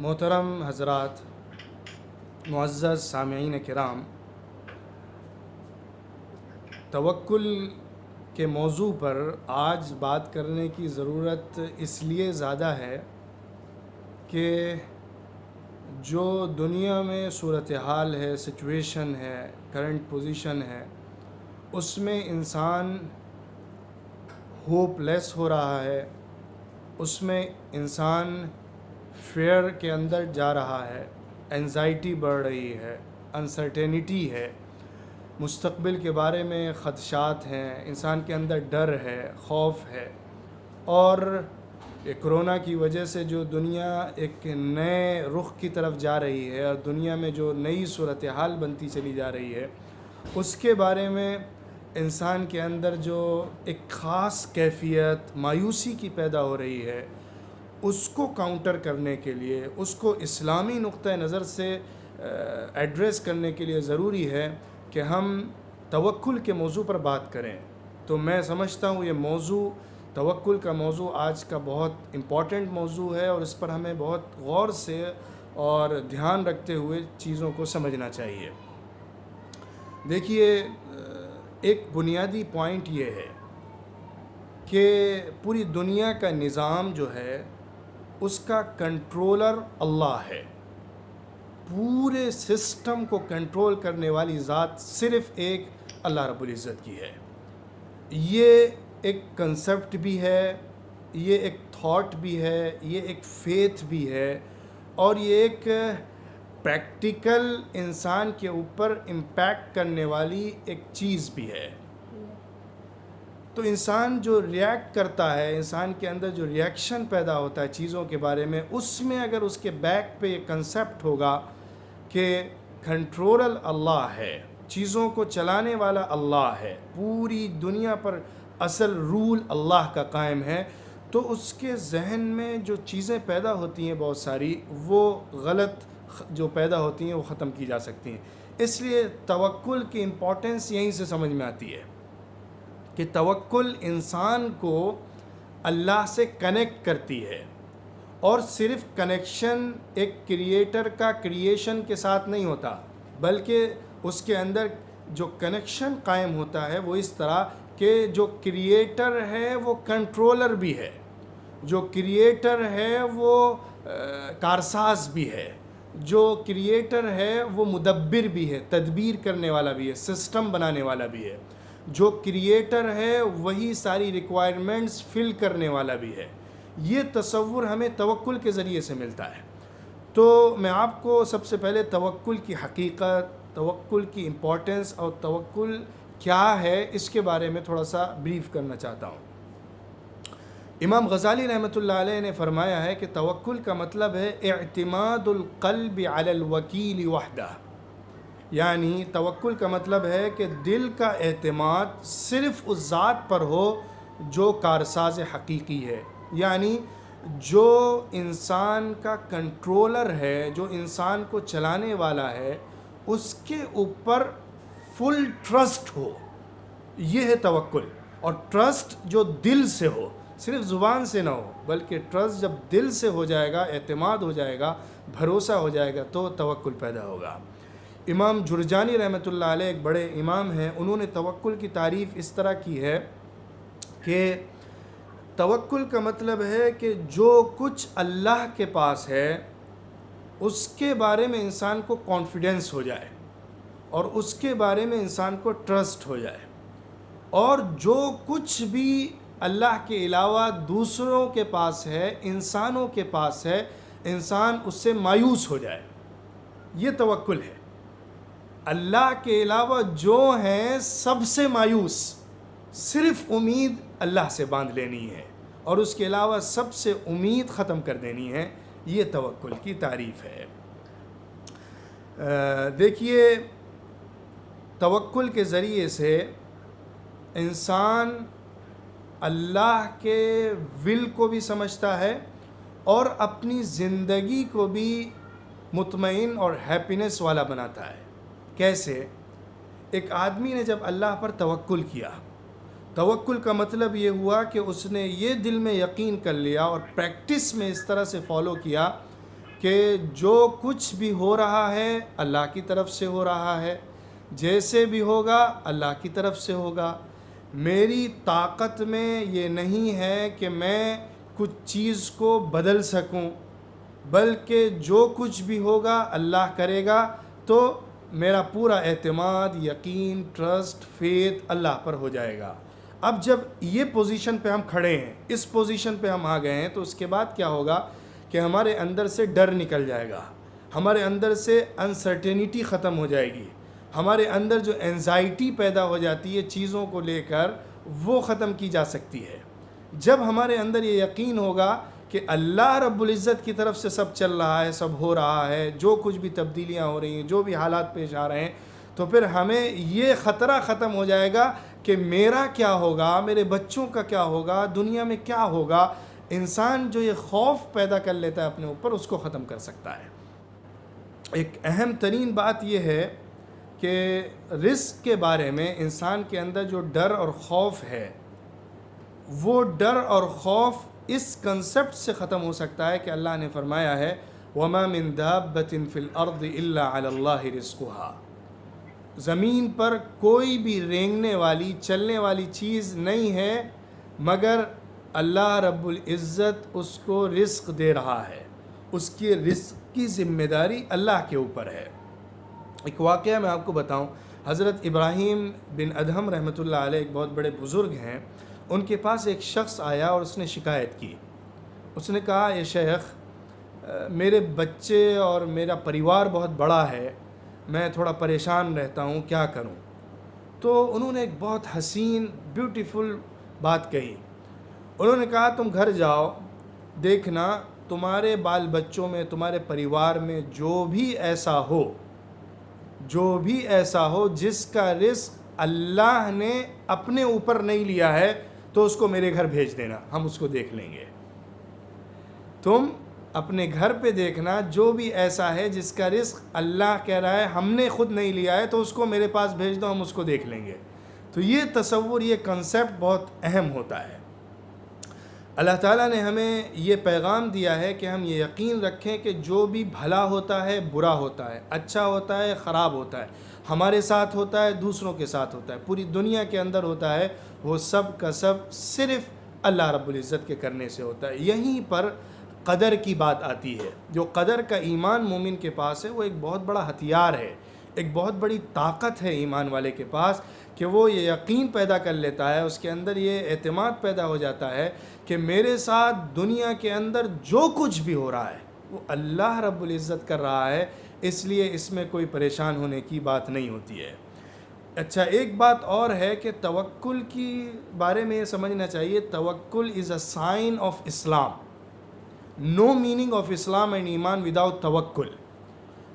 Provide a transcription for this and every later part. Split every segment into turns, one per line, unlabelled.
محترم حضرات، معزز سامعین کرام، توکل کے موضوع پر آج بات کرنے کی ضرورت اس لیے زیادہ ہے کہ جو دنیا میں صورتحال ہے، سچویشن ہے، کرنٹ پوزیشن ہے، اس میں انسان ہوپ لیس ہو رہا ہے، اس میں انسان فیئر کے اندر جا رہا ہے، اینزائٹی بڑھ رہی ہے، انسرٹینٹی ہے، مستقبل کے بارے میں خدشات ہیں، انسان کے اندر ڈر ہے، خوف ہے، اور یہ کرونا کی وجہ سے جو دنیا ایک نئے رخ کی طرف جا رہی ہے اور دنیا میں جو نئی صورتحال بنتی چلی جا رہی ہے، اس کے بارے میں انسان کے اندر جو ایک خاص کیفیت مایوسی کی پیدا ہو رہی ہے، اس کو کاؤنٹر کرنے کے لیے، اس کو اسلامی نقطہ نظر سے ایڈریس کرنے کے لیے ضروری ہے کہ ہم توکل کے موضوع پر بات کریں۔ تو میں سمجھتا ہوں یہ موضوع، توکل کا موضوع آج کا بہت امپورٹنٹ موضوع ہے، اور اس پر ہمیں بہت غور سے اور دھیان رکھتے ہوئے چیزوں کو سمجھنا چاہیے۔ دیکھیے، ایک بنیادی پوائنٹ یہ ہے کہ پوری دنیا کا نظام جو ہے اس کا کنٹرولر اللہ ہے۔ پورے سسٹم کو کنٹرول کرنے والی ذات صرف ایک اللہ رب العزت کی ہے۔ یہ ایک کنسیپٹ بھی ہے، یہ ایک تھاٹ بھی ہے، یہ ایک فیتھ بھی ہے، اور یہ ایک پریکٹیکل انسان کے اوپر امپیکٹ کرنے والی ایک چیز بھی ہے۔ تو انسان جو ریئیکٹ کرتا ہے، انسان کے اندر جو ریئیکشن پیدا ہوتا ہے چیزوں کے بارے میں، اس میں اگر اس کے بیک پہ یہ کنسیپٹ ہوگا کہ کنٹرولر اللہ ہے، چیزوں کو چلانے والا اللہ ہے، پوری دنیا پر اصل رول اللہ کا قائم ہے، تو اس کے ذہن میں جو چیزیں پیدا ہوتی ہیں بہت ساری، وہ غلط جو پیدا ہوتی ہیں وہ ختم کی جا سکتی ہیں۔ اس لیے توکل کی امپورٹنس یہیں سے سمجھ میں آتی ہے کہ توکل انسان کو اللہ سے کنیکٹ کرتی ہے، اور صرف کنیکشن ایک کریٹر کا کریشن کے ساتھ نہیں ہوتا، بلکہ اس کے اندر جو کنیکشن قائم ہوتا ہے وہ اس طرح کہ جو کریٹر ہے وہ کنٹرولر بھی ہے، جو کریٹر ہے وہ کارساز بھی ہے، جو کریٹر ہے وہ مدبر بھی ہے، تدبیر کرنے والا بھی ہے، سسٹم بنانے والا بھی ہے، جو کریٹر ہے وہی ساری ریکوائرمنٹس فل کرنے والا بھی ہے۔ یہ تصور ہمیں توکل کے ذریعے سے ملتا ہے۔ تو میں آپ کو سب سے پہلے توکل کی حقیقت، توکل کی امپورٹنس اور توکل کیا ہے اس کے بارے میں تھوڑا سا بریف کرنا چاہتا ہوں۔ امام غزالی رحمۃ اللہ علیہ نے فرمایا ہے کہ توکل کا مطلب ہے اعتماد القلب علی الوکیل وحدہ، یعنی توکل کا مطلب ہے کہ دل کا اعتماد صرف اس ذات پر ہو جو کارساز حقیقی ہے، یعنی جو انسان کا کنٹرولر ہے، جو انسان کو چلانے والا ہے، اس کے اوپر فل ٹرسٹ ہو۔ یہ ہے توکل، اور ٹرسٹ جو دل سے ہو، صرف زبان سے نہ ہو، بلکہ ٹرسٹ جب دل سے ہو جائے گا، اعتماد ہو جائے گا، بھروسہ ہو جائے گا، تو توکل پیدا ہوگا۔ امام جرجانی رحمۃ اللہ علیہ ایک بڑے امام ہیں، انہوں نے توکل کی تعریف اس طرح کی ہے کہ توکل کا مطلب ہے کہ جو کچھ اللہ کے پاس ہے اس کے بارے میں انسان کو کانفیڈنس ہو جائے، اور اس کے بارے میں انسان کو ٹرسٹ ہو جائے، اور جو کچھ بھی اللہ کے علاوہ دوسروں کے پاس ہے، انسانوں کے پاس ہے، انسان اس سے مایوس ہو جائے۔ یہ توکل ہے۔ اللہ کے علاوہ جو ہیں سب سے مایوس، صرف امید اللہ سے باندھ لینی ہے، اور اس کے علاوہ سب سے امید ختم کر دینی ہے۔ یہ توکل کی تعریف ہے۔ دیکھیے، توکل کے ذریعے سے انسان اللہ کے ول کو بھی سمجھتا ہے، اور اپنی زندگی کو بھی مطمئن اور ہیپینس والا بناتا ہے۔ کیسے؟ ایک آدمی نے جب اللہ پر توکل کیا، توکل کا مطلب یہ ہوا کہ اس نے یہ دل میں یقین کر لیا اور پریکٹس میں اس طرح سے فالو کیا کہ جو کچھ بھی ہو رہا ہے اللہ کی طرف سے ہو رہا ہے، جیسے بھی ہوگا اللہ کی طرف سے ہوگا۔ میری طاقت میں یہ نہیں ہے کہ میں کچھ چیز کو بدل سکوں، بلکہ جو کچھ بھی ہوگا اللہ کرے گا۔ تو میرا پورا اعتماد، یقین، ٹرسٹ، فیتھ اللہ پر ہو جائے گا۔ اب جب یہ پوزیشن پہ ہم کھڑے ہیں، اس پوزیشن پہ ہم آ گئے ہیں، تو اس کے بعد کیا ہوگا کہ ہمارے اندر سے ڈر نکل جائے گا، ہمارے اندر سے انسرٹینٹی ختم ہو جائے گی، ہمارے اندر جو انزائٹی پیدا ہو جاتی ہے چیزوں کو لے کر، وہ ختم کی جا سکتی ہے۔ جب ہمارے اندر یہ یقین ہوگا کہ اللہ رب العزت کی طرف سے سب چل رہا ہے، سب ہو رہا ہے، جو کچھ بھی تبدیلیاں ہو رہی ہیں، جو بھی حالات پیش آ رہے ہیں، تو پھر ہمیں یہ خطرہ ختم ہو جائے گا کہ میرا کیا ہوگا، میرے بچوں کا کیا ہوگا، دنیا میں کیا ہوگا۔ انسان جو یہ خوف پیدا کر لیتا ہے اپنے اوپر، اس کو ختم کر سکتا ہے۔ ایک اہم ترین بات یہ ہے کہ رزق کے بارے میں انسان کے اندر جو ڈر اور خوف ہے، وہ ڈر اور خوف اس کنسپٹ سے ختم ہو سکتا ہے کہ اللہ نے فرمایا ہے وَمَا مِن دَابَّةٍ فِي الْأَرْضِ إِلَّا عَلَى اللَّهِ رِزْقُهَا، زمین پر کوئی بھی رینگنے والی، چلنے والی چیز نہیں ہے مگر اللہ رب العزت اس کو رزق دے رہا ہے، اس کی رزق کی ذمہ داری اللہ کے اوپر ہے۔ ایک واقعہ میں آپ کو بتاؤں، حضرت ابراہیم بن ادہم رحمۃ اللہ علیہ ایک بہت بڑے بزرگ ہیں، ان کے پاس ایک شخص آیا اور اس نے شکایت کی۔ اس نے کہا اے شیخ، میرے بچے اور میرا پریوار بہت بڑا ہے، میں تھوڑا پریشان رہتا ہوں، کیا کروں؟ تو انہوں نے ایک بہت حسین بیوٹیفل بات کہی۔ انہوں نے کہا تم گھر جاؤ، دیکھنا تمہارے بال بچوں میں، تمہارے پریوار میں جو بھی ایسا ہو جس کا رزق اللہ نے اپنے اوپر نہیں لیا ہے، تو اس کو میرے گھر بھیج دینا، ہم اس کو دیکھ لیں گے۔ تم اپنے گھر پہ دیکھنا جو بھی ایسا ہے جس کا رزق اللہ کہہ رہا ہے ہم نے خود نہیں لیا ہے، تو اس کو میرے پاس بھیج دو، ہم اس کو دیکھ لیں گے۔ تو یہ تصور، یہ کنسیپٹ بہت اہم ہوتا ہے۔ اللہ تعالیٰ نے ہمیں یہ پیغام دیا ہے کہ ہم یہ یقین رکھیں کہ جو بھی بھلا ہوتا ہے، برا ہوتا ہے، اچھا ہوتا ہے، خراب ہوتا ہے، ہمارے ساتھ ہوتا ہے، دوسروں کے ساتھ ہوتا ہے، پوری دنیا کے اندر ہوتا ہے، وہ سب کا سب صرف اللہ رب العزت کے کرنے سے ہوتا ہے۔ یہیں پر قدر کی بات آتی ہے۔ جو قدر کا ایمان مومن کے پاس ہے، وہ ایک بہت بڑا ہتھیار ہے، ایک بہت بڑی طاقت ہے ایمان والے کے پاس، کہ وہ یہ یقین پیدا کر لیتا ہے، اس کے اندر یہ اعتماد پیدا ہو جاتا ہے کہ میرے ساتھ دنیا کے اندر جو کچھ بھی ہو رہا ہے وہ اللہ رب العزت کر رہا ہے، اس لیے اس میں کوئی پریشان ہونے کی بات نہیں ہوتی ہے۔ اچھا، ایک بات اور ہے کہ توکل کی بارے میں یہ سمجھنا چاہیے، توکل is a sign of Islam. No meaning of Islam and ایمان وداؤٹ توکل۔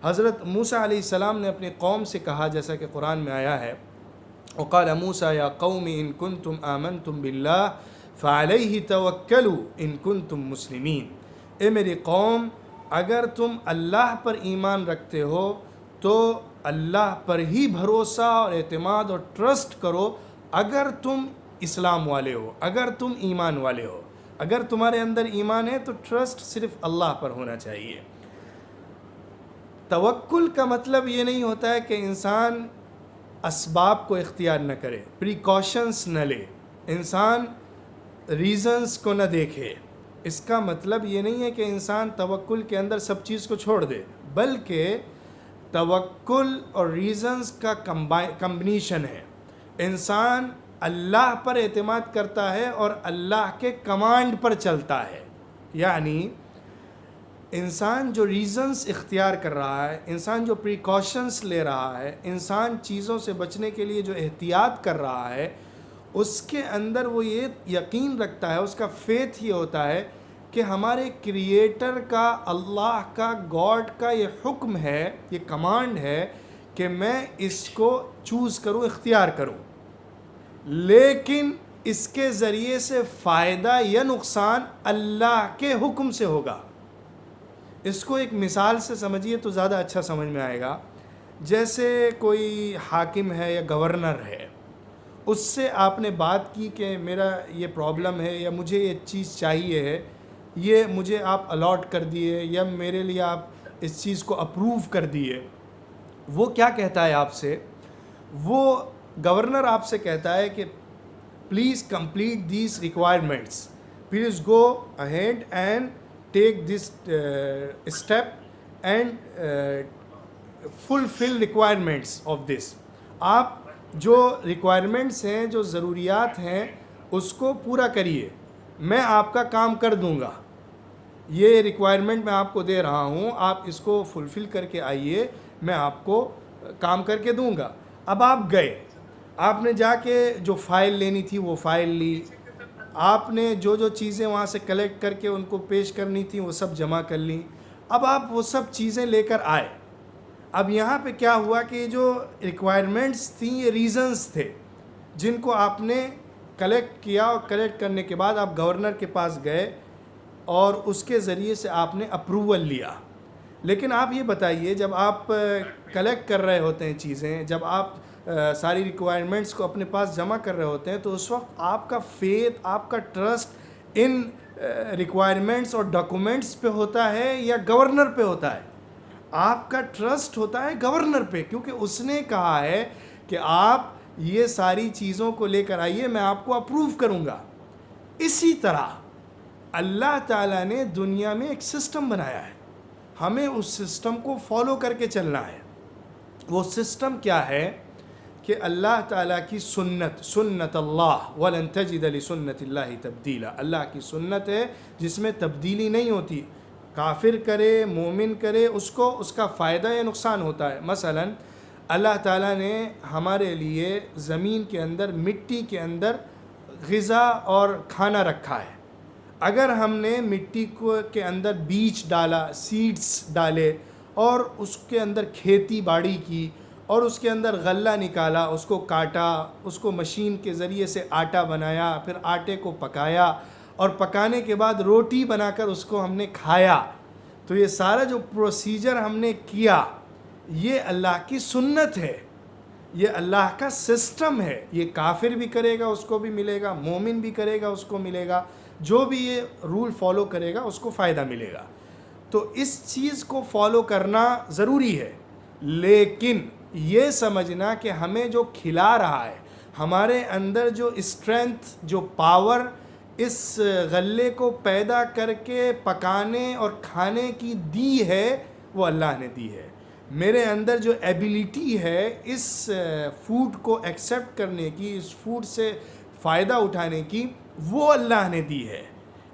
حضرت موسیٰ علیہ السلام نے اپنی قوم سے کہا، جیسا کہ قرآن میں آیا ہے، وقال موسیٰ یا قوم ان کنتم آمنتم باللہ فعلیہ توکلوا ان کنتم مسلمین۔ اے میری قوم، اگر تم اللہ پر ایمان رکھتے ہو تو اللہ پر ہی بھروسہ اور اعتماد اور ٹرسٹ کرو، اگر تم اسلام والے ہو، اگر تم ایمان والے ہو۔ اگر تمہارے اندر ایمان ہے تو ٹرسٹ صرف اللہ پر ہونا چاہیے۔ توکل کا مطلب یہ نہیں ہوتا ہے کہ انسان اسباب کو اختیار نہ کرے، پریکاشنز نہ لے، انسان ریزنز کو نہ دیکھے۔ اس کا مطلب یہ نہیں ہے کہ انسان توکل کے اندر سب چیز کو چھوڑ دے، بلکہ توکل اور ریزنز کا کمبینیشن ہے۔ انسان اللہ پر اعتماد کرتا ہے اور اللہ کے کمانڈ پر چلتا ہے، یعنی انسان جو ریزنز اختیار کر رہا ہے، انسان جو پریکاشنز لے رہا ہے، انسان چیزوں سے بچنے کے لیے جو احتیاط کر رہا ہے، اس کے اندر وہ یہ یقین رکھتا ہے، اس کا فیتھ یہ ہوتا ہے کہ ہمارے کریٹر کا، اللہ کا، گاڈ کا یہ حکم ہے، یہ کمانڈ ہے کہ میں اس کو چوز کروں، اختیار کروں، لیکن اس کے ذریعے سے فائدہ یا نقصان اللہ کے حکم سے ہوگا۔ اس کو ایک مثال سے سمجھیے تو زیادہ اچھا سمجھ میں آئے گا۔ جیسے کوئی حاکم ہے یا گورنر ہے، اس سے آپ نے بات کی کہ میرا یہ پرابلم ہے یا مجھے یہ چیز چاہیے ہے، یہ مجھے آپ الاٹ کر دیے یا میرے لیے آپ اس چیز کو اپروو کر دیے. وہ کیا کہتا ہے آپ سے؟ وہ گورنر آپ سے کہتا ہے کہ please complete these requirements, please go ahead and take this step and fulfil requirements of this. آپ جو ریکوائرمنٹس ہیں, جو ضروریات ہیں, اس کو پورا کریے, میں آپ کا کام کر دوں گا. یہ ریکوائرمنٹ میں آپ کو دے رہا ہوں, آپ اس کو فلفل کر کے آئیے, میں آپ کو کام کر کے دوں گا. اب آپ گئے, آپ نے جا کے جو فائل لینی تھی وہ فائل لی, آپ نے جو چیزیں وہاں سے کلیکٹ کر کے ان کو پیش کرنی تھیں وہ سب جمع کر لیں. اب آپ وہ سب چیزیں لے کر آئے. اب یہاں پہ کیا ہوا کہ جو ریکوائرمنٹس تھیں یہ ریزنز تھے جن کو آپ نے کلیکٹ کیا, اور کلیکٹ کرنے کے بعد آپ گورنر کے پاس گئے اور اس کے ذریعے سے آپ نے اپروول لیا. لیکن آپ یہ بتائیے, جب آپ کلیکٹ کر رہے ہوتے ہیں چیزیں, جب آپ ساری ریکوائرمنٹس کو اپنے پاس جمع کر رہے ہوتے ہیں, تو اس وقت آپ کا فیتھ, آپ کا ٹرسٹ ان ریکوائرمنٹس اور ڈاکومنٹس پہ ہوتا ہے یا گورنر پہ ہوتا ہے؟ آپ کا ٹرسٹ ہوتا ہے گورنر پہ, کیونکہ اس نے کہا ہے کہ آپ یہ ساری چیزوں کو لے کر آئیے, میں آپ کو اپروو کروں گا. اسی طرح اللہ تعالیٰ نے دنیا میں ایک سسٹم بنایا ہے, ہمیں اس سسٹم کو فالو کر کے چلنا ہے. وہ سسٹم کیا ہے کہ اللہ تعالیٰ کی سنت, سنت اللہ وَلَن تَجِدَ لِسُنَّتِ اللَّهِ تَبْدِيلًا, اللہ کی سنت ہے جس میں تبدیلی نہیں ہوتی. کافر کرے, مومن کرے, اس کو اس کا فائدہ یا نقصان ہوتا ہے. مثلا اللہ تعالیٰ نے ہمارے لیے زمین کے اندر, مٹی کے اندر غذا اور کھانا رکھا ہے. اگر ہم نے مٹی کے اندر بیج ڈالا, سیڈز ڈالے, اور اس کے اندر کھیتی باڑی کی, اور اس کے اندر غلہ نکالا, اس کو کاٹا, اس کو مشین کے ذریعے سے آٹا بنایا, پھر آٹے کو پکایا, اور پکانے کے بعد روٹی بنا کر اس کو ہم نے کھایا, تو یہ سارا جو پروسیجر ہم نے کیا یہ اللہ کی سنت ہے, یہ اللہ کا سسٹم ہے. یہ کافر بھی کرے گا اس کو بھی ملے گا, مومن بھی کرے گا اس کو ملے گا, جو بھی یہ رول فالو کرے گا اس کو فائدہ ملے گا. تو اس چیز کو فالو کرنا ضروری ہے, لیکن یہ سمجھنا کہ ہمیں جو کھلا رہا ہے, ہمارے اندر جو اسٹرینتھ, جو پاور اس غلے کو پیدا کر کے پکانے اور کھانے کی دی ہے, وہ اللہ نے دی ہے. میرے اندر جو ایبیلیٹی ہے اس فوڈ کو ایکسیپٹ کرنے کی, اس فوڈ سے فائدہ اٹھانے کی, وہ اللہ نے دی ہے.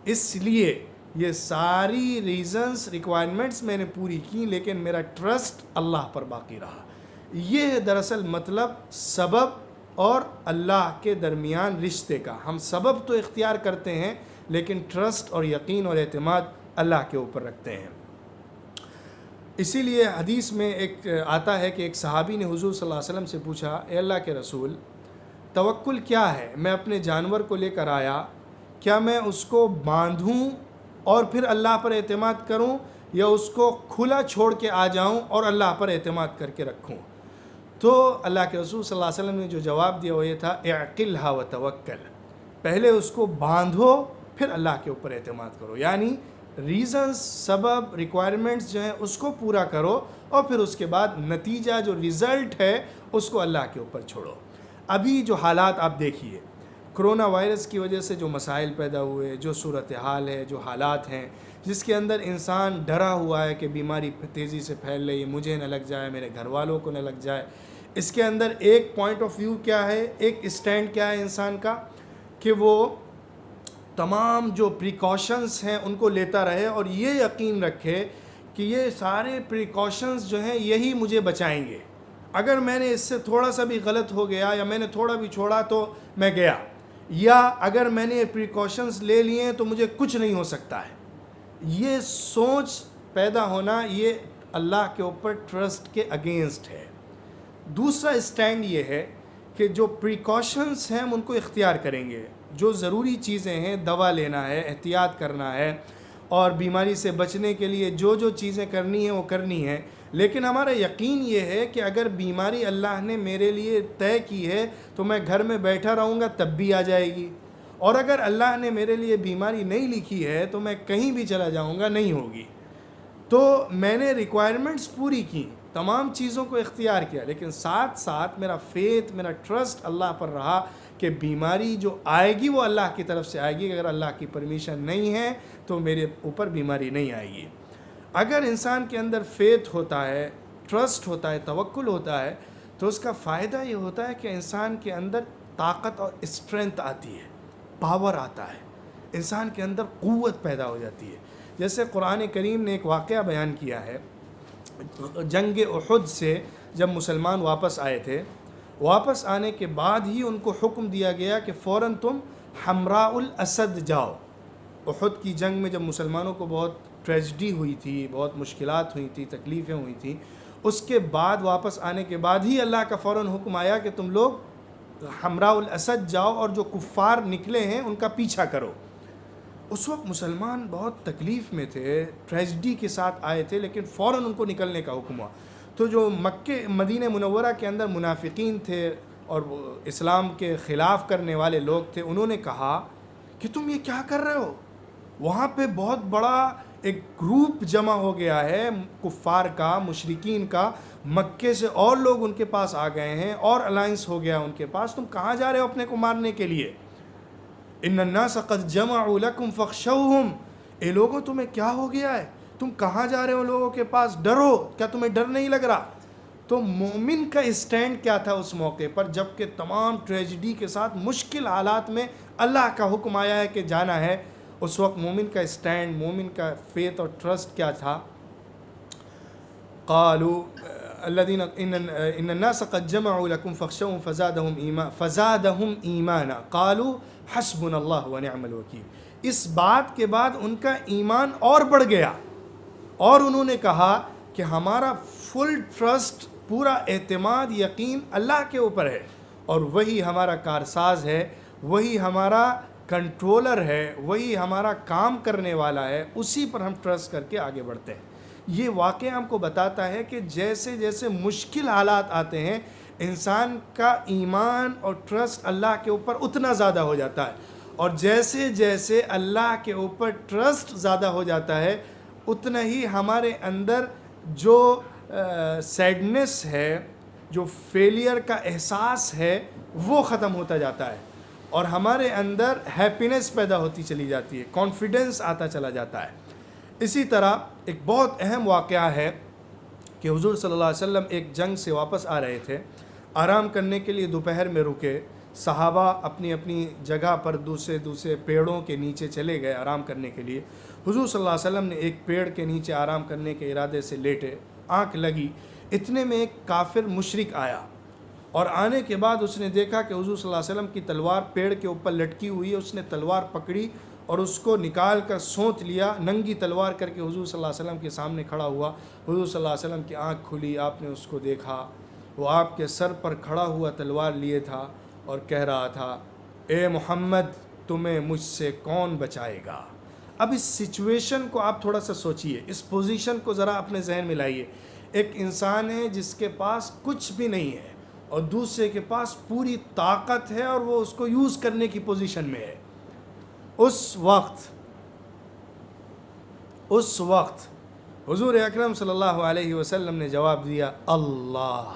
اس لیے یہ ساری ریزنز, ریکوائرمنٹس میں نے پوری کی, لیکن میرا ٹرسٹ اللہ پر باقی رہا. یہ ہے دراصل مطلب سبب اور اللہ کے درمیان رشتے کا. ہم سبب تو اختیار کرتے ہیں, لیکن ٹرسٹ اور یقین اور اعتماد اللہ کے اوپر رکھتے ہیں. اسی لیے حدیث میں ایک آتا ہے کہ ایک صحابی نے حضور صلی اللہ علیہ وسلم سے پوچھا, اے اللہ کے رسول, توکل کیا ہے؟ میں اپنے جانور کو لے کر آیا, کیا میں اس کو باندھوں اور پھر اللہ پر اعتماد کروں, یا اس کو کھلا چھوڑ کے آ جاؤں اور اللہ پر اعتماد کر کے رکھوں؟ تو اللہ کے رسول صلی اللہ علیہ وسلم نے جو جواب دیا وہ یہ تھا, اعقلھا وتوکل, پہلے اس کو باندھو پھر اللہ کے اوپر اعتماد کرو. یعنی ریزنز, سبب, ریکوائرمنٹس جو ہیں اس کو پورا کرو, اور پھر اس کے بعد نتیجہ جو رزلٹ ہے اس کو اللہ کے اوپر چھوڑو. ابھی جو حالات آپ دیکھیے, کرونا وائرس کی وجہ سے جو مسائل پیدا ہوئے, جو صورتحال ہے, جو حالات ہیں, جس کے اندر انسان ڈرا ہوا ہے کہ بیماری تیزی سے پھیل رہی ہے, مجھے نہ لگ جائے, میرے گھر والوں کو نہ لگ جائے. اس کے اندر ایک پوائنٹ آف ویو کیا ہے, ایک اسٹینڈ کیا ہے انسان کا, کہ وہ تمام جو پریکاشنز ہیں ان کو لیتا رہے, اور یہ یقین رکھے کہ یہ سارے پریکاشنز جو ہیں یہی مجھے بچائیں گے. اگر میں نے اس سے تھوڑا سا بھی غلط ہو گیا, یا میں نے تھوڑا بھی چھوڑا تو میں گیا, یا اگر میں نے یہ پریکاشنز لے لیے ہیں تو مجھے کچھ نہیں ہو سکتا ہے. یہ سوچ پیدا ہونا یہ اللہ کے اوپر ٹرسٹ کے اگینسٹ ہے. دوسرا اسٹینڈ یہ ہے کہ جو پریکاشنز ہیں ہم ان کو اختیار کریں گے, جو ضروری چیزیں ہیں, دوا لینا ہے, احتیاط کرنا ہے, اور بیماری سے بچنے کے لیے جو چیزیں کرنی ہیں وہ کرنی ہیں. لیکن ہمارا یقین یہ ہے کہ اگر بیماری اللہ نے میرے لیے طے کی ہے تو میں گھر میں بیٹھا رہوں گا تب بھی آ جائے گی, اور اگر اللہ نے میرے لیے بیماری نہیں لکھی ہے تو میں کہیں بھی چلا جاؤں گا نہیں ہوگی. تو میں نے ریکوائرمنٹس پوری کی, تمام چیزوں کو اختیار کیا, لیکن ساتھ ساتھ میرا فیتھ, میرا ٹرسٹ اللہ پر رہا کہ بیماری جو آئے گی وہ اللہ کی طرف سے آئے گی, اگر اللہ کی پرمیشن نہیں ہے تو میرے اوپر بیماری نہیں آئے گی. اگر انسان کے اندر فیتھ ہوتا ہے, ٹرسٹ ہوتا ہے, توکل ہوتا ہے, تو اس کا فائدہ یہ ہوتا ہے کہ انسان کے اندر طاقت اور اسٹرینتھ آتی ہے, پاور آتا ہے, انسان کے اندر قوت پیدا ہو جاتی ہے. جیسے قرآن کریم نے ایک واقعہ بیان کیا ہے, جنگ احد سے جب مسلمان واپس آئے تھے, واپس آنے کے بعد ہی ان کو حکم دیا گیا کہ فوراً تم حمراء الاسد جاؤ. احد کی جنگ میں جب مسلمانوں کو بہت ٹریجڈی ہوئی تھی, بہت مشکلات ہوئی تھی, تکلیفیں ہوئی تھیں, اس کے بعد واپس آنے کے بعد ہی اللہ کا فوراً حکم آیا کہ تم لوگ حمراء الاسد جاؤ اور جو کفار نکلے ہیں ان کا پیچھا کرو. اس وقت مسلمان بہت تکلیف میں تھے, ٹریجڈی کے ساتھ آئے تھے, لیکن فوراً ان کو نکلنے کا حکم ہوا. تو جو مدینہ منورہ کے اندر منافقین تھے اور اسلام کے خلاف کرنے والے لوگ تھے, انہوں نے کہا کہ تم یہ کیا کر رہے ہو, وہاں پہ بہت بڑا ایک گروپ جمع ہو گیا ہے کفار کا, مشرکین کا, مکے سے اور لوگ ان کے پاس آ گئے ہیں اور الائنس ہو گیا ان کے پاس, تم کہاں جا رہے ہو اپنے کو مارنے کے لیے؟ ان الناس قد جمعوا لکم فاخشوہم, اے لوگوں تمہیں کیا ہو گیا ہے, تم کہاں جا رہے ہو لوگوں کے پاس, ڈرو, کیا تمہیں ڈر نہیں لگ رہا؟ تو مومن کا اسٹینڈ کیا تھا اس موقع پر, جب کہ تمام ٹریجڈی کے ساتھ مشکل حالات میں اللہ کا حکم آیا ہے کہ جانا ہے, اس وقت مومن کا اسٹینڈ, مومن کا فیتھ اور ٹرسٹ کیا تھا؟ قالوا الذين ان الناس قد جمعوا لكم فاخشوهم فزادهم ایمانا قالوا حسبنا اللہ ونعم الوکیل. اس بات کے بعد ان کا ایمان اور بڑھ گیا اور انہوں نے کہا کہ ہمارا فل ٹرسٹ, پورا اعتماد, یقین اللہ کے اوپر ہے اور وہی ہمارا کارساز ہے, وہی ہمارا کنٹرولر ہے, وہی ہمارا کام کرنے والا ہے, اسی پر ہم ٹرسٹ کر کے آگے بڑھتے ہیں. یہ واقعہ ہم کو بتاتا ہے کہ جیسے جیسے مشکل حالات آتے ہیں انسان کا ایمان اور ٹرسٹ اللہ کے اوپر اتنا زیادہ ہو جاتا ہے, اور جیسے جیسے اللہ کے اوپر ٹرسٹ زیادہ ہو جاتا ہے اتنا ہی ہمارے اندر جو سیڈنس ہے, جو فیلئر کا احساس ہے وہ ختم ہوتا جاتا ہے, اور ہمارے اندر ہیپینس پیدا ہوتی چلی جاتی ہے, کانفیڈنس آتا چلا جاتا ہے. اسی طرح ایک بہت اہم واقعہ ہے کہ حضور صلی اللہ علیہ وسلم ایک جنگ سے واپس آ رہے تھے, آرام کرنے کے لیے دوپہر میں رکے, صحابہ اپنی اپنی جگہ پر دوسرے پیڑوں کے نیچے چلے گئے آرام کرنے کے لیے. حضور صلی اللہ علیہ وسلم نے ایک پیڑ کے نیچے آرام کرنے کے ارادے سے لیٹے, آنکھ لگی, اتنے میں ایک کافر مشرک آیا, اور آنے کے بعد اس نے دیکھا کہ حضور صلی اللہ علیہ وسلم کی تلوار پیڑ کے اوپر لٹکی ہوئی ہے. اس نے تلوار پکڑی اور اس کو نکال کر سونت لیا, ننگی تلوار کر کے حضور صلی اللہ علیہ وسلم کے سامنے کھڑا ہوا. حضور صلی اللہ علیہ وسلم کی آنکھ کھلی, آپ نے اس کو دیکھا, وہ آپ کے سر پر کھڑا ہوا تلوار لیے تھا اور کہہ رہا تھا, اے محمد تمہیں مجھ سے کون بچائے گا. اب اس سچویشن کو آپ تھوڑا سا سوچئے, اس پوزیشن کو ذرا اپنے ذہن میں لائیے. ایک انسان ہے جس کے پاس کچھ بھی نہیں ہے اور دوسرے کے پاس پوری طاقت ہے اور وہ اس کو یوز کرنے کی پوزیشن میں ہے. اس وقت حضور اکرم صلی اللہ علیہ وسلم نے جواب دیا, اللہ,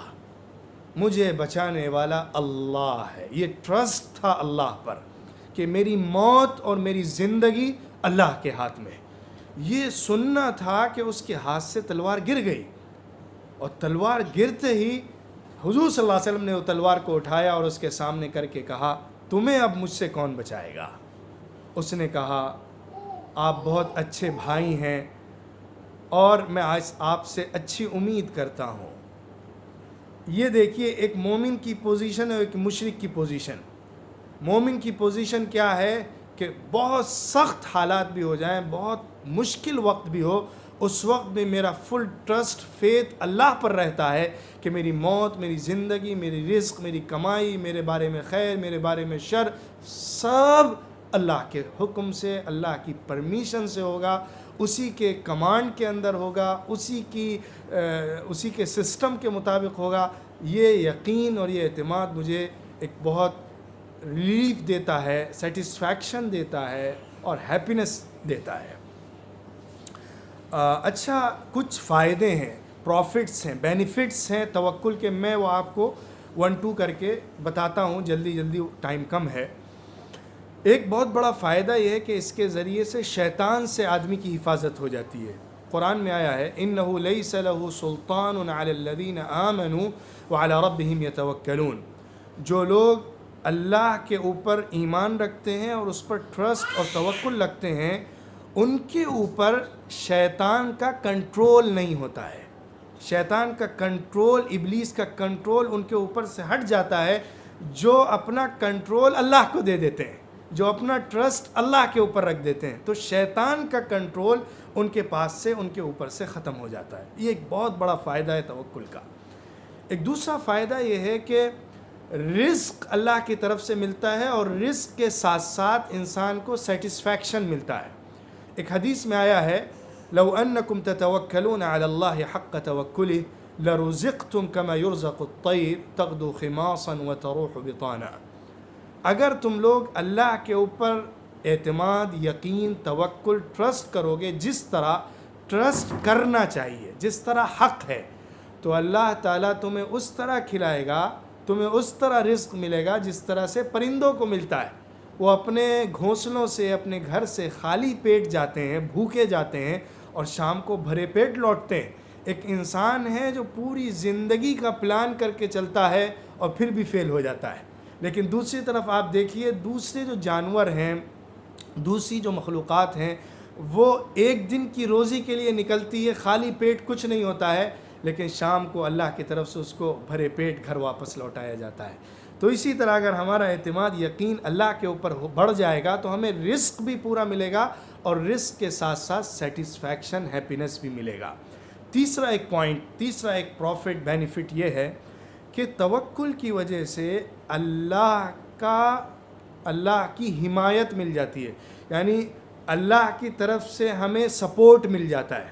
مجھے بچانے والا اللہ ہے. یہ ٹرسٹ تھا اللہ پر کہ میری موت اور میری زندگی اللہ کے ہاتھ میں. یہ سننا تھا کہ اس کے ہاتھ سے تلوار گر گئی, اور تلوار گرتے ہی حضور صلی اللہ علیہ وسلم نے وہ تلوار کو اٹھایا اور اس کے سامنے کر کے کہا, تمہیں اب مجھ سے کون بچائے گا. اس نے کہا, آپ بہت اچھے بھائی ہیں اور میں آج آپ سے اچھی امید کرتا ہوں. یہ دیکھیے, ایک مومن کی پوزیشن ہے, ایک مشرک کی پوزیشن. مومن کی پوزیشن کیا ہے کہ بہت سخت حالات بھی ہو جائیں, بہت مشکل وقت بھی ہو, اس وقت میں میرا فل ٹرسٹ, فیتھ اللہ پر رہتا ہے کہ میری موت, میری زندگی, میری رزق, میری کمائی, میرے بارے میں خیر, میرے بارے میں شر, سب اللہ کے حکم سے, اللہ کی پرمیشن سے ہوگا, اسی کے کمانڈ کے اندر ہوگا, اسی کے سسٹم کے مطابق ہوگا. یہ یقین اور یہ اعتماد مجھے ایک بہت ریلیف دیتا ہے، سیٹسفیکشن دیتا ہے اور ہیپینس دیتا ہے۔ اچھا، کچھ فائدے ہیں، پروفٹس ہیں، بینیفٹس ہیں توکل کے، میں وہ آپ کو 1-2 کر کے بتاتا ہوں، جلدی ٹائم کم ہے۔ ایک بہت بڑا فائدہ یہ ہے کہ اس کے ذریعے سے شیطان سے آدمی کی حفاظت ہو جاتی ہے۔ قرآن میں آیا ہے اِنَّهُ لَيْسَ لَهُ سُلْطَانٌ عَلَى الَّذِينَ آمَنُوا وَعَلَى رَبِّهِمْ يَتَوَكَّلُونَ، جو لوگ اللہ کے اوپر ایمان رکھتے ہیں اور اس پر ٹرسٹ اور توکل رکھتے ہیں، ان کے اوپر شیطان کا کنٹرول نہیں ہوتا ہے۔ شیطان کا کنٹرول، ابلیس کا کنٹرول ان کے اوپر سے ہٹ جاتا ہے، جو اپنا کنٹرول اللہ کو دے دیتے ہیں، جو اپنا ٹرسٹ اللہ کے اوپر رکھ دیتے ہیں، تو شیطان کا کنٹرول ان کے پاس سے، ان کے اوپر سے ختم ہو جاتا ہے۔ یہ ایک بہت بڑا فائدہ ہے توکل کا۔ ایک دوسرا فائدہ یہ ہے کہ رزق اللہ کی طرف سے ملتا ہے، اور رزق کے ساتھ ساتھ انسان کو سیٹسفیکشن ملتا ہے۔ ایک حدیث میں آیا ہے لو انکم تتوکلون علی اللہ حق توکلہ لرزقتم کما یرزق الطیر تغدو خماصا وتروح بطانا۔ اگر تم لوگ اللہ کے اوپر اعتماد، یقین، توکل، ٹرسٹ کرو گے، جس طرح ٹرسٹ کرنا چاہیے، جس طرح حق ہے، تو اللہ تعالیٰ تمہیں اس طرح کھلائے گا، تمہیں اس طرح رزق ملے گا جس طرح سے پرندوں کو ملتا ہے۔ وہ اپنے گھونسلوں سے، اپنے گھر سے خالی پیٹ جاتے ہیں، بھوکے جاتے ہیں، اور شام کو بھرے پیٹ لوٹتے ہیں۔ ایک انسان ہے جو پوری زندگی کا پلان کر کے چلتا ہے اور پھر بھی فیل ہو جاتا ہے۔ لیکن دوسری طرف آپ دیکھیے، دوسرے جو جانور ہیں، دوسری جو مخلوقات ہیں، وہ ایک دن کی روزی کے لیے نکلتی ہے، خالی پیٹ کچھ نہیں ہوتا ہے، لیکن شام کو اللہ کی طرف سے اس کو بھرے پیٹ گھر واپس لوٹایا جاتا ہے۔ تو اسی طرح اگر ہمارا اعتماد، یقین اللہ کے اوپر بڑھ جائے گا تو ہمیں رزق بھی پورا ملے گا، اور رزق کے ساتھ ساتھ سیٹسفیکشن، ہیپینس بھی ملے گا۔ تیسرا ایک پروفٹ، بینیفٹ یہ ہے کہ توکل کی وجہ سے اللہ کی حمایت مل جاتی ہے، یعنی اللہ کی طرف سے ہمیں سپورٹ مل جاتا ہے۔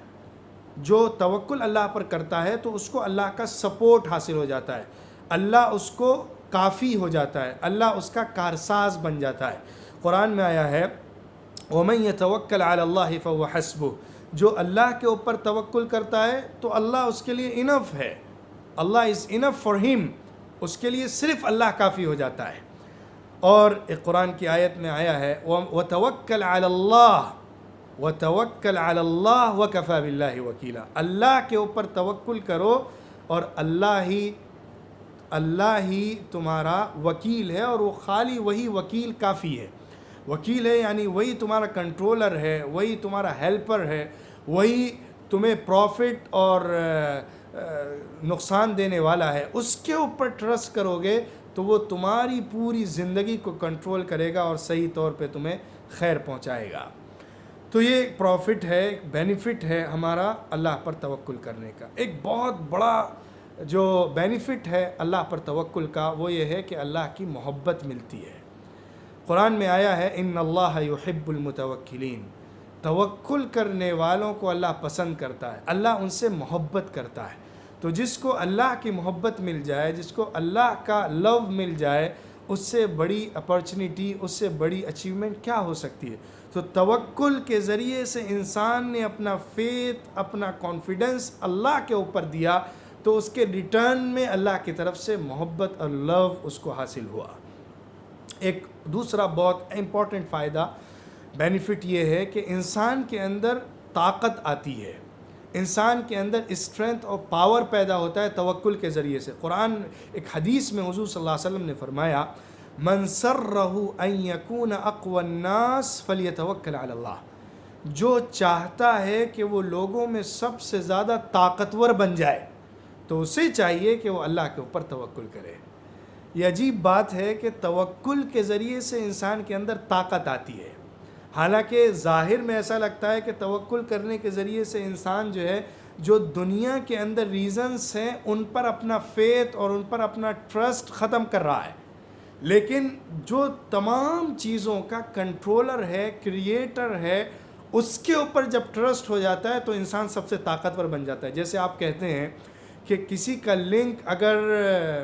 جو توکل اللہ پر کرتا ہے تو اس کو اللہ کا سپورٹ حاصل ہو جاتا ہے، اللہ اس کو کافی ہو جاتا ہے، اللہ اس کا کارساز بن جاتا ہے۔ قرآن میں آیا ہے وَمَن يَتَوَكَّلْ عَلَى اللَّهِ فَهُوَ حَسْبُهُ، جو اللہ کے اوپر توکل کرتا ہے تو اللہ اس کے لیے انف ہے، اللہ از انف فار ہم، اس کے لیے صرف اللہ کافی ہو جاتا ہے۔ اور ایک قرآن کی آیت میں آیا ہے وَتَوَكَّلْ عَلَى اللَّهِ وَتَوَكَّلْ عَلَى اللَّهِ وَكَفَى بِاللَّهِ وَكِيلًا، اللہ کے اوپر توکل کرو اور اللہ ہی تمہارا وکیل ہے، اور وہ خالی وہی وکیل کافی ہے۔ وکیل ہے یعنی وہی تمہارا کنٹرولر ہے، وہی تمہارا ہیلپر ہے، وہی تمہیں پروفٹ اور نقصان دینے والا ہے۔ اس کے اوپر ٹرسٹ کرو گے تو وہ تمہاری پوری زندگی کو کنٹرول کرے گا اور صحیح طور پہ تمہیں خیر پہنچائے گا۔ تو یہ ایک پروفٹ ہے، ایک بینیفٹ ہے ہمارا اللہ پر توکل کرنے کا۔ ایک بہت بڑا جو بینیفٹ ہے اللہ پر توکل کا، وہ یہ ہے کہ اللہ کی محبت ملتی ہے۔ قرآن میں آیا ہے ان اللہ یحب المتوکلین، توکل کرنے والوں کو اللہ پسند کرتا ہے، اللہ ان سے محبت کرتا ہے۔ تو جس کو اللہ کی محبت مل جائے، جس کو اللہ کا لو مل جائے، اس سے بڑی اپرچونٹی، اس سے بڑی اچیومنٹ کیا ہو سکتی ہے؟ تو توکل کے ذریعے سے انسان نے اپنا فیتھ، اپنا کانفیڈنس اللہ کے اوپر دیا، تو اس کے ریٹرن میں اللہ کی طرف سے محبت اور لو اس کو حاصل ہوا۔ ایک دوسرا بہت امپورٹنٹ فائدہ، بینیفٹ یہ ہے کہ انسان کے اندر طاقت آتی ہے، انسان کے اندر اسٹرینتھ اور پاور پیدا ہوتا ہے توکل کے ذریعے سے۔ قرآن ایک حدیث میں حضور صلی اللہ علیہ وسلم نے فرمایا من سرہ ان یکون اقوی الناس فلیتوکل علی اللہ، جو چاہتا ہے کہ وہ لوگوں میں سب سے زیادہ طاقتور بن جائے تو اسے چاہیے کہ وہ اللہ کے اوپر توکل کرے۔ یہ عجیب بات ہے کہ توکل کے ذریعے سے انسان کے اندر طاقت آتی ہے، حالانکہ ظاہر میں ایسا لگتا ہے کہ توکل کرنے کے ذریعے سے انسان جو ہے، جو دنیا کے اندر ریزنز ہیں ان پر اپنا فیتھ اور ان پر اپنا ٹرسٹ ختم کر رہا ہے، لیکن جو تمام چیزوں کا کنٹرولر ہے، کریٹر ہے، اس کے اوپر جب ٹرسٹ ہو جاتا ہے تو انسان سب سے طاقتور بن جاتا ہے۔ جیسے آپ کہتے ہیں کہ کسی کا لنک اگر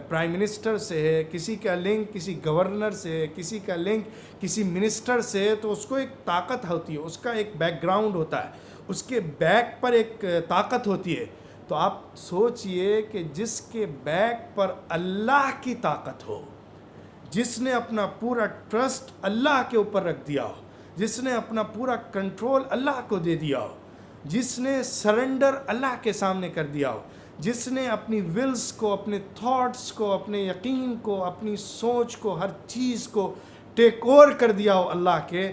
پرائم منسٹر سے ہے، کسی کا لنک کسی گورنر سے ہے، کسی کا لنک کسی منسٹر سے ہے، تو اس کو ایک طاقت ہوتی ہے، اس کا ایک بیک گراؤنڈ ہوتا ہے، اس کے بیک پر ایک طاقت ہوتی ہے۔ تو آپ سوچئے کہ جس کے بیک پر اللہ کی طاقت ہو، جس نے اپنا پورا ٹرسٹ اللہ کے اوپر رکھ دیا ہو، جس نے اپنا پورا کنٹرول اللہ کو دے دیا ہو، جس نے سرنڈر اللہ کے سامنے کر دیا ہو، جس نے اپنی ولز کو، اپنے تھاٹس کو، اپنے یقین کو، اپنی سوچ کو، ہر چیز کو ٹیک اوور کر دیا ہو اللہ کے،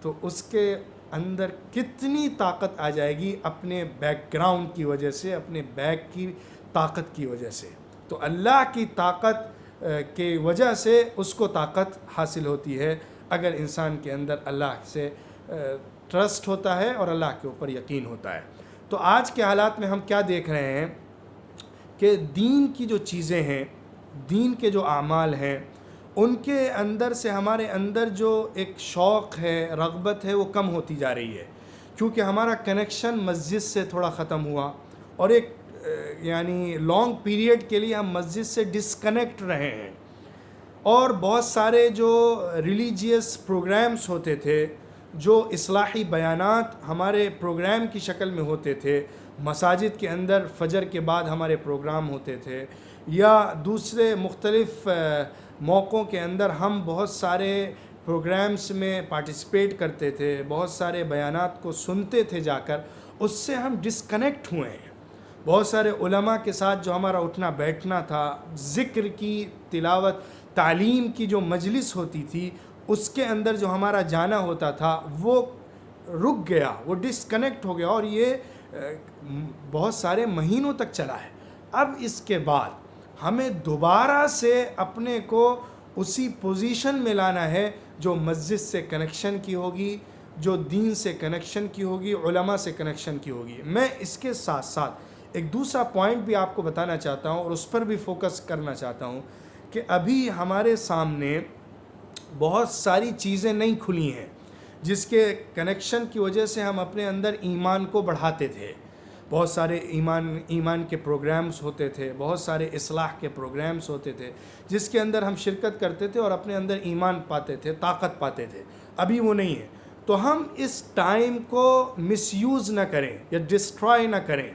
تو اس کے اندر کتنی طاقت آ جائے گی اپنے بیک گراؤنڈ کی وجہ سے، اپنے بیک کی طاقت کی وجہ سے۔ تو اللہ کی طاقت کی وجہ سے اس کو طاقت حاصل ہوتی ہے اگر انسان کے اندر اللہ سے ٹرسٹ ہوتا ہے اور اللہ کے اوپر یقین ہوتا ہے۔ تو آج کے حالات میں ہم کیا دیکھ رہے ہیں کہ دین کی جو چیزیں ہیں، دین کے جو اعمال ہیں، ان کے اندر سے ہمارے اندر جو ایک شوق ہے، رغبت ہے، وہ کم ہوتی جا رہی ہے، کیونکہ ہمارا کنیکشن مسجد سے تھوڑا ختم ہوا، اور ایک یعنی لانگ پیریڈ کے لیے ہم مسجد سے ڈسکنیکٹ رہے ہیں، اور بہت سارے جو ریلیجیس پروگرامز ہوتے تھے، جو اصلاحی بیانات ہمارے پروگرام کی شکل میں ہوتے تھے، مساجد کے اندر فجر کے بعد ہمارے پروگرام ہوتے تھے، یا دوسرے مختلف موقعوں کے اندر ہم بہت سارے پروگرامز میں پارٹیسپیٹ کرتے تھے، بہت سارے بیانات کو سنتے تھے جا کر، اس سے ہم ڈسکنیکٹ ہوئے ہیں۔ بہت سارے علماء کے ساتھ جو ہمارا اٹھنا بیٹھنا تھا، ذکر کی، تلاوت، تعلیم کی جو مجلس ہوتی تھی، اس کے اندر جو ہمارا جانا ہوتا تھا، وہ رک گیا، وہ ڈسکنیکٹ ہو گیا، اور یہ بہت سارے مہینوں تک چلا ہے۔ اب اس کے بعد ہمیں دوبارہ سے اپنے کو اسی پوزیشن میں لانا ہے جو مسجد سے کنیکشن کی ہوگی، جو دین سے کنیکشن کی ہوگی، علماء سے کنیکشن کی ہوگی۔ میں اس کے ساتھ ساتھ ایک دوسرا پوائنٹ بھی آپ کو بتانا چاہتا ہوں، اور اس پر بھی فوکس کرنا چاہتا ہوں کہ ابھی ہمارے سامنے بہت ساری چیزیں نہیں کھلی ہیں جس کے کنیکشن کی وجہ سے ہم اپنے اندر ایمان کو بڑھاتے تھے۔ بہت سارے ایمان کے پروگرامز ہوتے تھے، بہت سارے اصلاح کے پروگرامز ہوتے تھے جس کے اندر ہم شرکت کرتے تھے اور اپنے اندر ایمان پاتے تھے، طاقت پاتے تھے۔ ابھی وہ نہیں ہے، تو ہم اس ٹائم کو مس یوز نہ کریں یا ڈسٹرائے نہ کریں،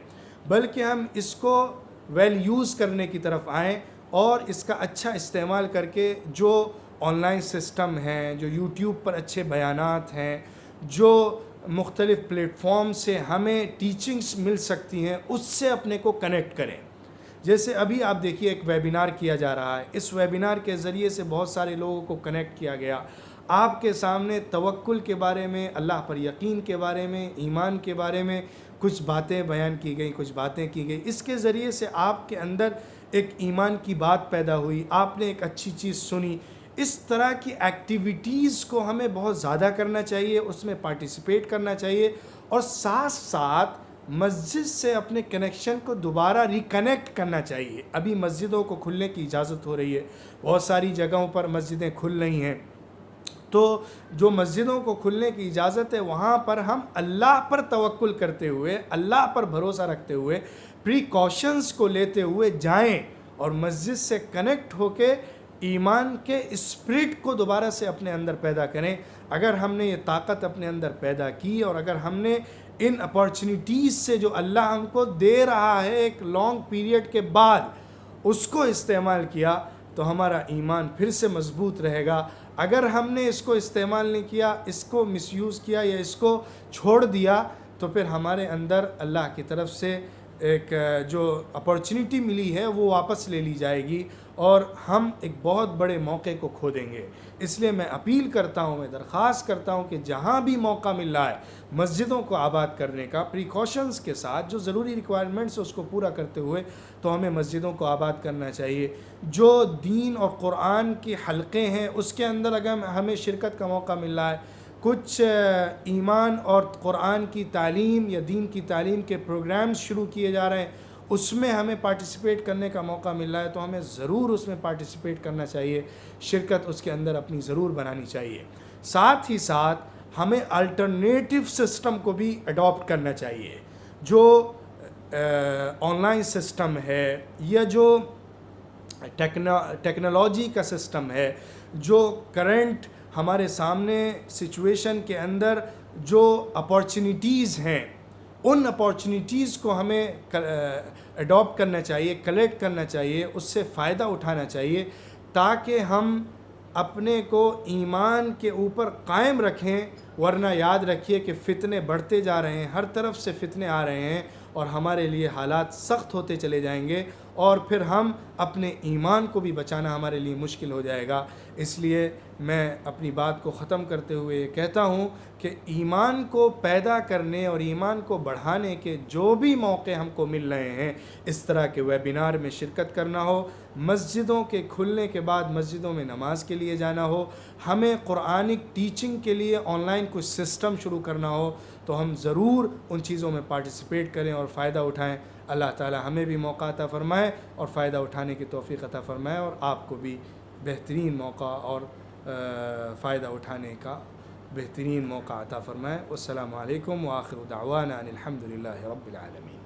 بلکہ ہم اس کو ویل یوز کرنے کی طرف آئیں، اور اس کا اچھا استعمال کر کے جو آن لائن سسٹم ہیں، جو یوٹیوب پر اچھے بیانات ہیں، جو مختلف پلیٹ فارم سے ہمیں ٹیچنگز مل سکتی ہیں، اس سے اپنے کو کنیکٹ کریں۔ جیسے ابھی آپ دیکھیے ایک ویبینار کیا جا رہا ہے، اس ویبینار کے ذریعے سے بہت سارے لوگوں کو کنیکٹ کیا گیا۔ آپ کے سامنے توکل کے بارے میں، اللہ پر یقین کے بارے میں، ایمان کے بارے میں کچھ باتیں بیان کی گئیں، کچھ باتیں کی گئی۔ اس کے ذریعے سے آپ کے اندر ایک ایمان کی بات پیدا ہوئی، آپ نے ایک اچھی چیز سنی۔ اس طرح کی ایکٹیویٹیز کو ہمیں بہت زیادہ کرنا چاہیے، اس میں پارٹیسپیٹ کرنا چاہیے، اور ساتھ ساتھ مسجد سے اپنے کنیکشن کو دوبارہ ریکنیکٹ کرنا چاہیے۔ ابھی مسجدوں کو کھلنے کی اجازت ہو رہی ہے، بہت ساری جگہوں پر مسجدیں کھل رہی ہیں، تو جو مسجدوں کو کھلنے کی اجازت ہے وہاں پر ہم اللہ پر توکل کرتے ہوئے، اللہ پر بھروسہ رکھتے ہوئے، پریکاشنز کو لیتے ہوئے جائیں، اور مسجد سے کنیکٹ ہو کے ایمان کے اسپرٹ کو دوبارہ سے اپنے اندر پیدا کریں۔ اگر ہم نے یہ طاقت اپنے اندر پیدا کی، اور اگر ہم نے ان اپارچونیٹیز سے جو اللہ ہم کو دے رہا ہے ایک لانگ پیریڈ کے بعد، اس کو استعمال کیا، تو ہمارا ایمان پھر سے مضبوط رہے گا۔ اگر ہم نے اس کو استعمال نہیں کیا، اس کو مس یوز کیا یا اس کو چھوڑ دیا، تو پھر ہمارے اندر اللہ کی طرف سے ایک جو اپارچونیٹی ملی ہے وہ واپس لے لی جائے گی، اور ہم ایک بہت بڑے موقع کو کھو دیں گے۔ اس لیے میں اپیل کرتا ہوں، میں درخواست کرتا ہوں کہ جہاں بھی موقع مل رہا ہے مسجدوں کو آباد کرنے کا، پریکاشنز کے ساتھ، جو ضروری ریکوائرمنٹس اس کو پورا کرتے ہوئے، تو ہمیں مسجدوں کو آباد کرنا چاہیے۔ جو دین اور قرآن کے حلقے ہیں اس کے اندر اگر ہمیں شرکت کا موقع مل رہا ہے، کچھ ایمان اور قرآن کی تعلیم یا دین کی تعلیم کے پروگرامز شروع کیے جا رہے ہیں، اس میں ہمیں پارٹیسپیٹ کرنے کا موقع مل رہا ہے، تو ہمیں ضرور اس میں پارٹیسپیٹ کرنا چاہیے، شرکت اس کے اندر اپنی ضرور بنانی چاہیے۔ ساتھ ہی ساتھ ہمیں الٹرنیٹیو سسٹم کو بھی اڈاپٹ کرنا چاہیے، جو آن لائن سسٹم ہے یا جو ٹیکنالوجی کا سسٹم ہے، جو کرنٹ ہمارے سامنے سچویشن کے اندر جو اپارچونیٹیز ہیں، ان اپارچونیٹیز کو ہمیں اڈاپٹ کرنا چاہیے، کلیکٹ کرنا چاہیے، اس سے فائدہ اٹھانا چاہیے، تاکہ ہم اپنے کو ایمان کے اوپر قائم رکھیں۔ ورنہ یاد رکھیے کہ فتنے بڑھتے جا رہے ہیں، ہر طرف سے فتنے آ رہے ہیں، اور ہمارے لیے حالات سخت ہوتے چلے جائیں گے، اور پھر ہم اپنے ایمان کو بھی بچانا ہمارے لیے مشکل ہو جائے گا۔ اس لیے میں اپنی بات کو ختم کرتے ہوئے یہ کہتا ہوں کہ ایمان کو پیدا کرنے اور ایمان کو بڑھانے کے جو بھی موقع ہم کو مل رہے ہیں، اس طرح کے ویبینار میں شرکت کرنا ہو، مسجدوں کے کھلنے کے بعد مسجدوں میں نماز کے لیے جانا ہو، ہمیں قرآنک ٹیچنگ کے لیے آن لائن کچھ سسٹم شروع کرنا ہو، تو ہم ضرور ان چیزوں میں پارٹیسپیٹ کریں اور فائدہ اٹھائیں۔ اللہ تعالی ہمیں بھی موقع عطا فرمائے اور فائدہ اٹھانے کی توفیق عطا فرمائے، اور آپ کو بھی بہترین موقع اور فائدہ اٹھانے کا بہترین موقع عطا فرمائے۔ والسلام علیکم وآخر دعوانا ان الحمد للہ رب العالمین۔